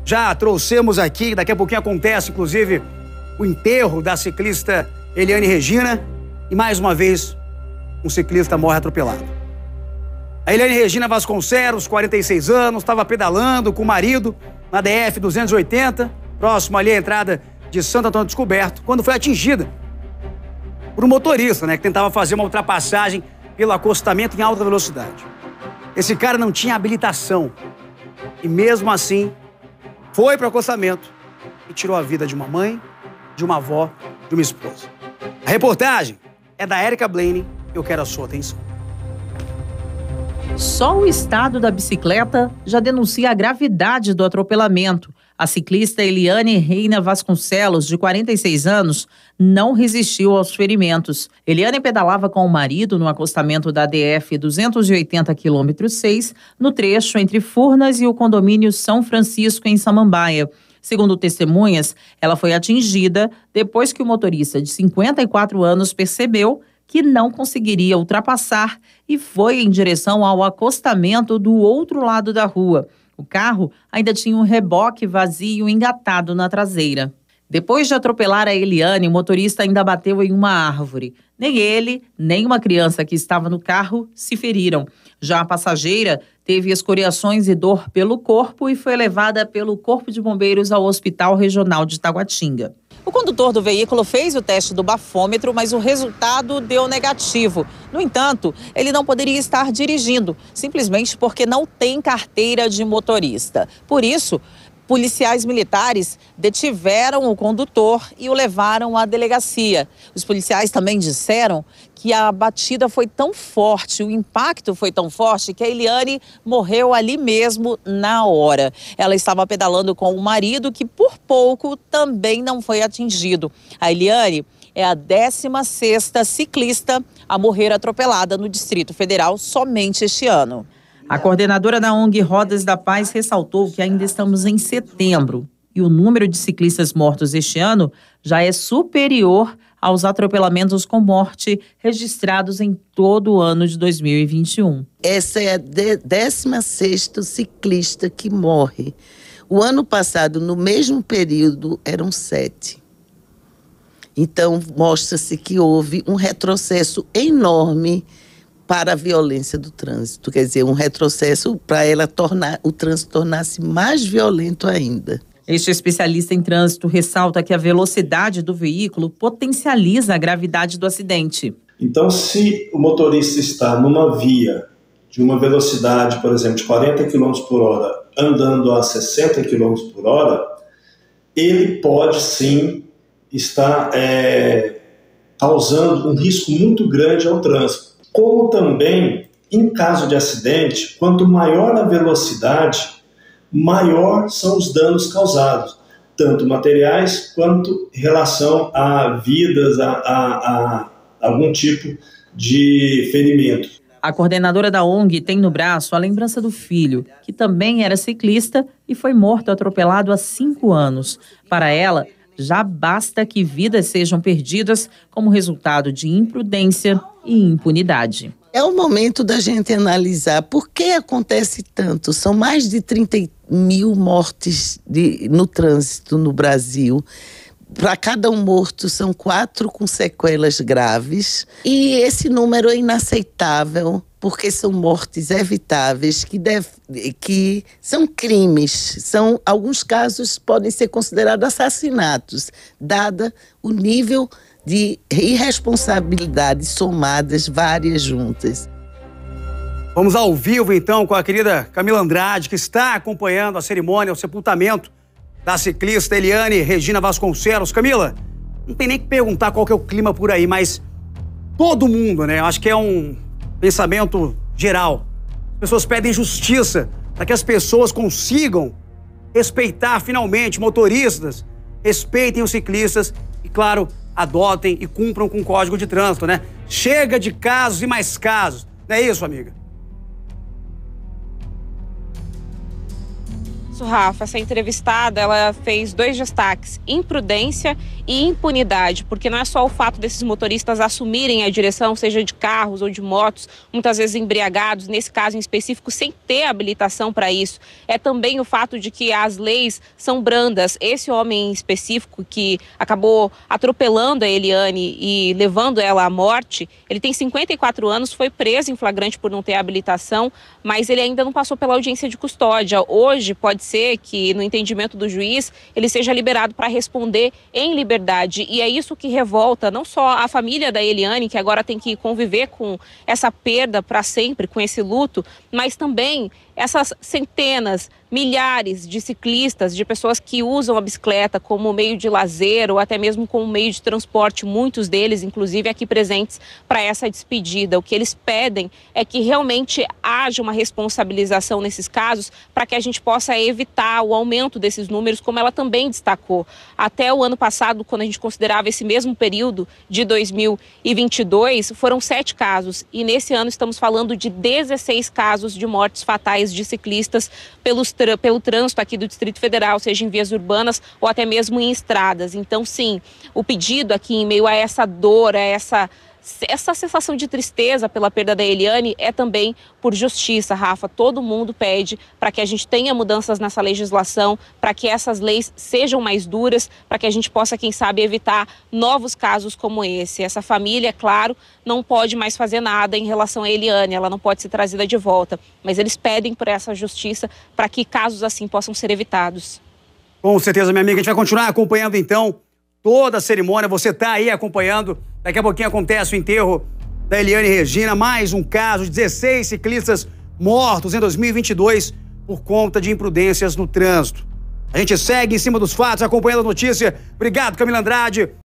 Já trouxemos aqui, daqui a pouquinho acontece, inclusive, o enterro da ciclista Eliane Regina. E mais uma vez, um ciclista morre atropelado. A Eliane Regina Vasconcelos, 46 anos, estava pedalando com o marido na DF 280, próximo ali à entrada de Santo Antônio Descoberto, quando foi atingida por um motorista, que tentava fazer uma ultrapassagem pelo acostamento em alta velocidade. Esse cara não tinha habilitação e, mesmo assim, foi para o acostamento e tirou a vida de uma mãe, de uma avó, de uma esposa. A reportagem é da Érica Blaine e eu quero a sua atenção. Só o estado da bicicleta já denuncia a gravidade do atropelamento. A ciclista Eliane Reina Vasconcelos, de 46 anos, não resistiu aos ferimentos. Eliane pedalava com o marido no acostamento da DF 280 km 6, no trecho entre Furnas e o condomínio São Francisco, em Samambaia. Segundo testemunhas, ela foi atingida depois que o motorista de 54 anos percebeu que não conseguiria ultrapassar e foi em direção ao acostamento do outro lado da rua. O carro ainda tinha um reboque vazio engatado na traseira. Depois de atropelar a Eliane, o motorista ainda bateu em uma árvore. Nem ele, nem uma criança que estava no carro se feriram. Já a passageira teve escoriações e dor pelo corpo e foi levada pelo Corpo de Bombeiros ao Hospital Regional de Taguatinga. O condutor do veículo fez o teste do bafômetro, mas o resultado deu negativo. No entanto, ele não poderia estar dirigindo, simplesmente porque não tem carteira de motorista. Por isso, policiais militares detiveram o condutor e o levaram à delegacia. Os policiais também disseram que a batida foi tão forte, o impacto foi tão forte que a Eliane morreu ali mesmo na hora. Ela estava pedalando com o marido, que por pouco também não foi atingido. A Eliane é a 16ª ciclista a morrer atropelada no Distrito Federal somente este ano. A coordenadora da ONG Rodas da Paz ressaltou que ainda estamos em setembro e o número de ciclistas mortos este ano já é superior aos atropelamentos com morte registrados em todo o ano de 2021. Essa é a 16ª ciclista que morre. O ano passado, no mesmo período, eram 7. Então, mostra-se que houve um retrocesso enorme para a violência do trânsito. Quer dizer, um retrocesso para o trânsito tornar-se mais violento ainda. Este especialista em trânsito ressalta que a velocidade do veículo potencializa a gravidade do acidente. Então, se o motorista está numa via de uma velocidade, por exemplo, de 40 km por hora, andando a 60 km por hora, ele pode sim estar causando um risco muito grande ao trânsito. Como também, em caso de acidente, quanto maior a velocidade, maior são os danos causados, tanto materiais quanto em relação a vidas, a algum tipo de ferimento. A coordenadora da ONG tem no braço a lembrança do filho, que também era ciclista e foi morto atropelado há 5 anos. Para ela, já basta que vidas sejam perdidas como resultado de imprudência e impunidade. É o momento da gente analisar por que acontece tanto. São mais de 30 mil mortes no trânsito no Brasil. Para cada um morto, são 4 com sequelas graves. E esse número é inaceitável, porque são mortes evitáveis, que são crimes. Alguns casos podem ser considerados assassinatos, dada o nível de irresponsabilidades somadas, várias juntas. Vamos ao vivo, então, com a querida Camila Andrade, que está acompanhando a cerimônia, o sepultamento da ciclista Eliane Regina Vasconcelos. Camila, não tem nem que perguntar qual que é o clima por aí, mas todo mundo, eu acho que é um pensamento geral. As pessoas pedem justiça para que as pessoas consigam respeitar finalmente motoristas, respeitem os ciclistas e, claro, adotem e cumpram com o Código de Trânsito, Chega de casos e mais casos. Não é isso, amiga? isso, Rafa, essa entrevistada, ela fez 2 destaques: imprudência e impunidade, porque não é só o fato desses motoristas assumirem a direção, seja de carros ou de motos, muitas vezes embriagados, nesse caso em específico, sem ter habilitação para isso. É também o fato de que as leis são brandas. Esse homem em específico que acabou atropelando a Eliane e levando ela à morte, ele tem 54 anos, foi preso em flagrante por não ter habilitação, mas ele ainda não passou pela audiência de custódia. Hoje pode ser que, no entendimento do juiz, ele seja liberado para responder em liberdade. E é isso que revolta não só a família da Eliane, que agora tem que conviver com essa perda para sempre, com esse luto, mas também essas centenas, milhares de ciclistas, de pessoas que usam a bicicleta como meio de lazer ou até mesmo como meio de transporte, muitos deles, inclusive, aqui presentes para essa despedida. O que eles pedem é que realmente haja uma responsabilização nesses casos para que a gente possa evitar o aumento desses números, como ela também destacou. Até o ano passado, quando a gente considerava esse mesmo período de 2022, foram 7 casos. E nesse ano estamos falando de 16 casos de mortes fatais de ciclistas pelo trânsito aqui do Distrito Federal, seja em vias urbanas ou até mesmo em estradas. Então, sim, o pedido aqui em meio a essa dor, a essa sensação de tristeza pela perda da Eliane é também por justiça, Rafa. Todo mundo pede para que a gente tenha mudanças nessa legislação, para que essas leis sejam mais duras, para que a gente possa, quem sabe, evitar novos casos como esse. Essa família, é claro, não pode mais fazer nada em relação a Eliane, ela não pode ser trazida de volta, mas eles pedem por essa justiça para que casos assim possam ser evitados. Com certeza, minha amiga. A gente vai continuar acompanhando, então, toda a cerimônia. Você está aí acompanhando. Daqui a pouquinho acontece o enterro da Eliane Regina. Mais um caso de 16 ciclistas mortos em 2022 por conta de imprudências no trânsito. A gente segue em cima dos fatos, acompanhando a notícia. Obrigado, Camila Andrade.